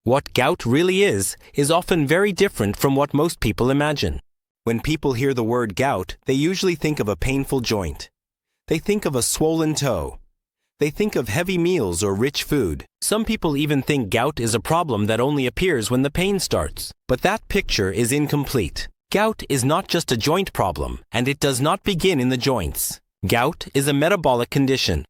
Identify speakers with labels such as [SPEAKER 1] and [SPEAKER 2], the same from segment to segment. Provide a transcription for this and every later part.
[SPEAKER 1] What gout really is often very different from what most people imagine. When people hear the word gout, they usually think of a painful joint. They think of a swollen toe. They think of heavy meals or rich food. Some people even think gout is a problem that only appears when the pain starts. But that picture is incomplete. Gout is not just a joint problem, and it does not begin in the joints. Gout is a metabolic condition.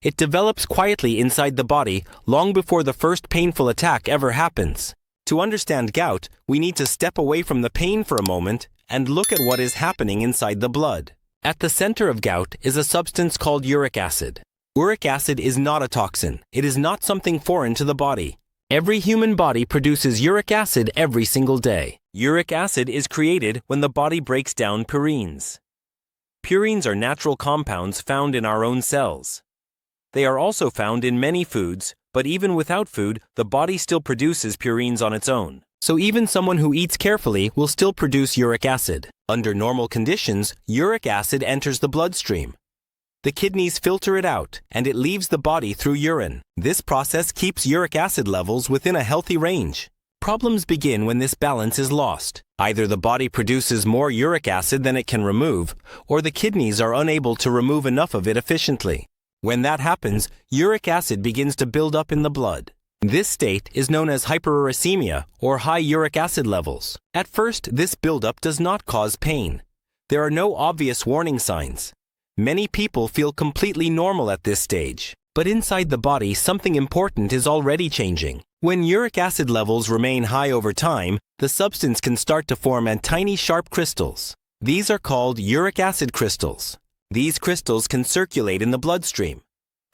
[SPEAKER 1] It develops quietly inside the body long before the first painful attack ever happens. To understand gout, we need to step away from the pain for a moment and look at what is happening inside the blood. At the center of gout is a substance called uric acid. Uric acid is not a toxin. It is not something foreign to the body. Every human body produces uric acid every single day. Uric acid is created when the body breaks down purines. Purines are natural compounds found in our own cells. They are also found in many foods, but even without food, the body still produces purines on its own. So even someone who eats carefully will still produce uric acid. Under normal conditions, uric acid enters the bloodstream. The kidneys filter it out, and it leaves the body through urine. This process keeps uric acid levels within a healthy range. Problems begin when this balance is lost. Either the body produces more uric acid than it can remove, or the kidneys are unable to remove enough of it efficiently. When that happens, uric acid begins to build up in the blood. This state is known as hyperuricemia, or high uric acid levels. At first, this buildup does not cause pain. There are no obvious warning signs. Many people feel completely normal at this stage. But inside the body, something important is already changing. When uric acid levels remain high over time, the substance can start to form tiny sharp crystals. These are called uric acid crystals. These crystals can circulate in the bloodstream.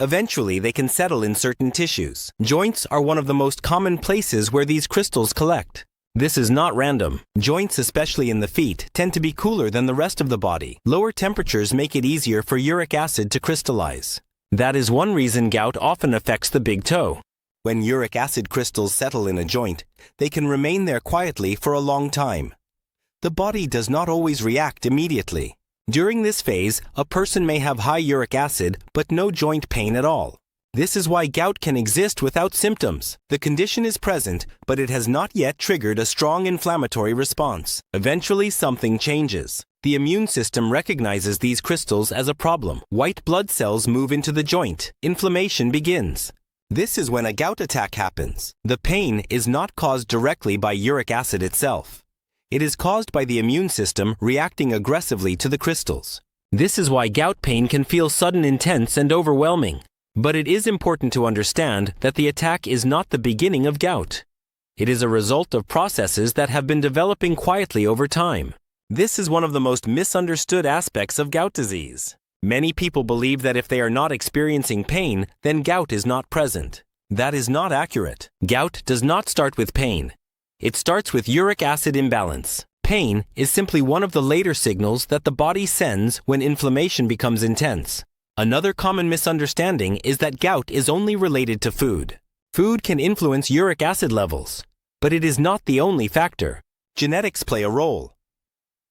[SPEAKER 1] Eventually, they can settle in certain tissues. Joints are one of the most common places where these crystals collect. This is not random. Joints, especially in the feet, tend to be cooler than the rest of the body. Lower temperatures make it easier for uric acid to crystallize. That is one reason gout often affects the big toe. When uric acid crystals settle in a joint, they can remain there quietly for a long time. The body does not always react immediately. During this phase, a person may have high uric acid but no joint pain at all. This is why gout can exist without symptoms. The condition is present, but it has not yet triggered a strong inflammatory response. Eventually, something changes. The immune system recognizes these crystals as a problem. White blood cells move into the joint. Inflammation begins. This is when a gout attack happens. The pain is not caused directly by uric acid itself. It is caused by the immune system reacting aggressively to the crystals. This is why gout pain can feel sudden, intense, and overwhelming. But it is important to understand that the attack is not the beginning of gout. It is a result of processes that have been developing quietly over time. This is one of the most misunderstood aspects of gout disease. Many people believe that if they are not experiencing pain, then gout is not present. That is not accurate. Gout does not start with pain. It starts with uric acid imbalance. Pain is simply one of the later signals that the body sends when inflammation becomes intense. Another common misunderstanding is that gout is only related to food. Food can influence uric acid levels, but it is not the only factor. Genetics play a role.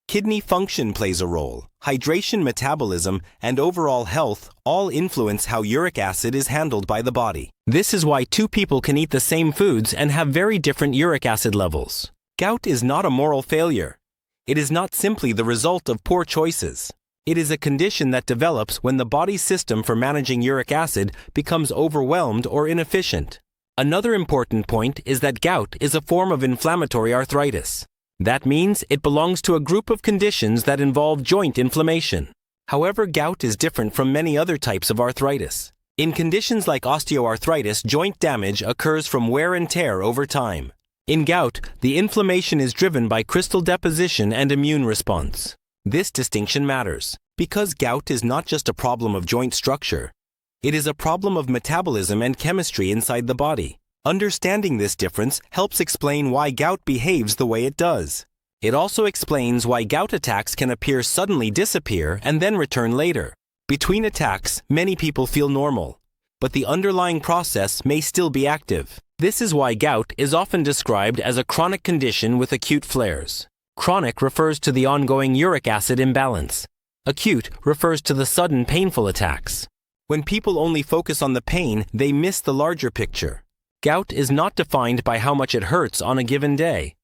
[SPEAKER 1] Kidney function plays a role. Hydration, metabolism, and overall health all influence how uric acid is handled by the body. This is why two people can eat the same foods and have very different uric acid levels. Gout is not a moral failure. It is not simply the result of poor choices. It is a condition that develops when the body's system for managing uric acid becomes overwhelmed or inefficient. Another important point is that gout is a form of inflammatory arthritis. That means it belongs to a group of conditions that involve joint inflammation. However, gout is different from many other types of arthritis. In conditions like osteoarthritis, joint damage occurs from wear and tear over time. In gout, the inflammation is driven by crystal deposition and immune response. This distinction matters because gout is not just a problem of joint structure. It is a problem of metabolism and chemistry inside the body. Understanding this difference helps explain why gout behaves the way it does. It also explains why gout attacks can appear suddenly, disappear, and then return later. Between attacks, many people feel normal, but the underlying process may still be active. This is why gout is often described as a chronic condition with acute flares. Chronic refers to the ongoing uric acid imbalance. Acute refers to the sudden painful attacks. When people only focus on the pain, they miss the larger picture. Gout is not defined by how much it hurts on a given day.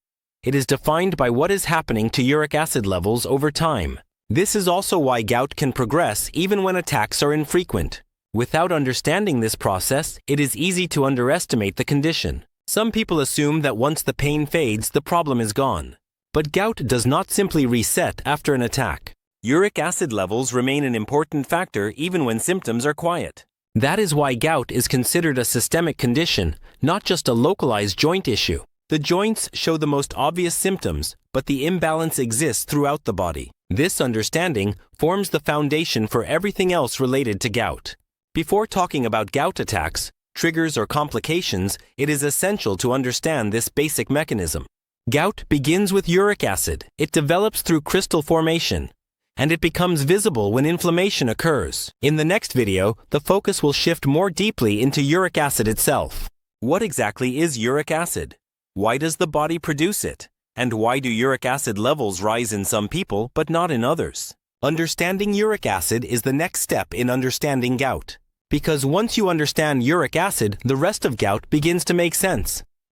[SPEAKER 1] It is defined by what is happening to uric acid levels over time. This is also why gout can progress even when attacks are infrequent. Without understanding this process, it is easy to underestimate the condition. Some people assume that once the pain fades, the problem is gone. But gout does not simply reset after an attack. Uric acid levels remain an important factor even when symptoms are quiet. That is why gout is considered a systemic condition, not just a localized joint issue. The joints show the most obvious symptoms, but the imbalance exists throughout the body. This understanding forms the foundation for everything else related to gout. Before talking about gout attacks, triggers, or complications, it is essential to understand this basic mechanism. Gout begins with uric acid. It develops through crystal formation, and it becomes visible when inflammation occurs. In the next video, the focus will shift more deeply into uric acid itself. What exactly is uric acid? Why does the body produce it? And why do uric acid levels rise in some people but not in others? Understanding uric acid is the next step in understanding gout. Because once you understand uric acid, the rest of gout begins to make sense.